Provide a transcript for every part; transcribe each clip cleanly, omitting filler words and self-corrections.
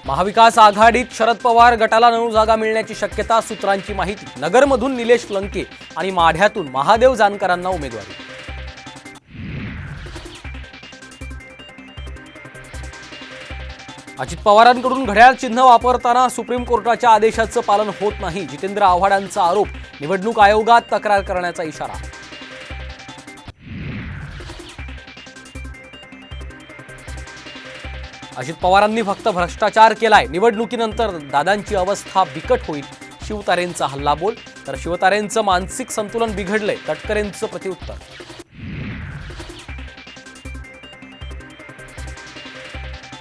महाविकास आघाडीत शरद पवार गटाला 9 जागा मिळण्याची शक्यता, सूत्रांची माहिती। नगरमधून निलेश लंके आणि माढ्यातून महादेव जानकरांना उमेदवारी। अजित पवारांकडून घड्याळ चिन्ह वापरताना सुप्रीम कोर्टाच्या आदेशाचं पालन होत नाही, जितेंद्र आव्हाडांचा आरोप। निवडणूक आयोगात तक्रार करण्याचा इशारा। अजित पवारांनी फक्त भ्रष्टाचार केलाय, निवडणुकीनंतर दादांची अवस्था बिकट होईल। शिवतारेंचा हल्लाबोल, तर शिवतारेंचं मानसिक संतुलन बिघडलंय, तटकरेंचं प्रत्युत्तर।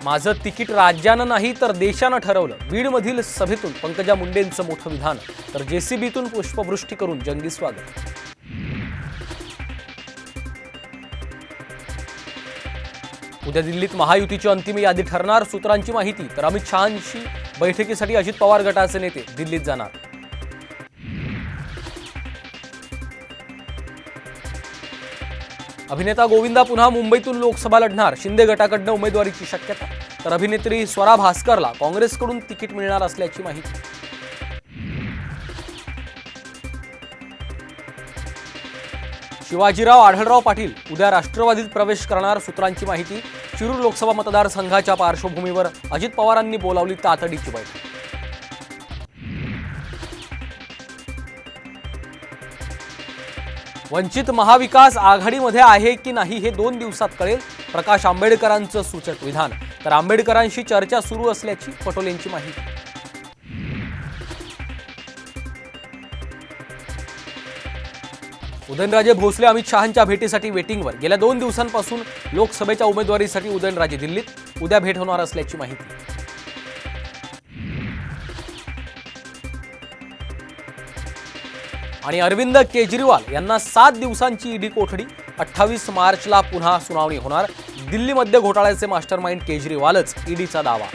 माझं तिकीट राज्यानं नाही तर देशानं ठरवलं, बीडमधील सभेतून पंकजा मुंडेंचं मोठं विधान, तर जेसीबीतून पुष्पवृष्टी करून जंगी स्वागत। उद्या दिल्लीत महायुतीची अंतिम यादी ठरणार, सूत्रांची माहिती। तर अमित शहांशी बैठकीसाठी अजित पवार गटाचे नेते दिल्लीत जाणार। अभिनेता गोविंदा पुन्हा मुंबईतून लोकसभा लढणार, शिंदे गटाकडून उमेदवारीची शक्यता। तर अभिनेत्री स्वरा भास्करला काँग्रेसकडून तिकीट मिळणार असल्याची माहिती। शिवाजीराव आढळराव पाटील उद्या राष्ट्रवादीत प्रवेश करणार, सूत्रांची माहिती। शिरूर लोकसभा मतदारसंघाच्या पार्श्वभूमीवर अजित पवारांनी बोलावली तातडीची बैठक। वंचित महाविकास आघाडीमध्ये आहे की नाही हे 2 दिवसात कळेल, प्रकाश आंबेडकरांचं सूचक विधान। तर आंबेडकरांशी चर्चा सुरू असल्याची पटोलेंची माहिती। उदयनराजे भोसले अमित शहांच्या भेटीसाठी वेटिंगवर, गेल्या 2 दिवसांपासून लोकसभेच्या उमेदवारीसाठी उदयनराजे दिल्लीत, उद्या भेट होणार असल्याची माहिती। आणि अरविंद केजरीवाल यांना 7 दिवसांची ईडी कोठडी, 28 मार्चला पुन्हा सुनावणी होणार। दिल्लीमध्ये घोटाळ्याचे मास्टरमाइंड केजरीवालच, ईडीचा दावा।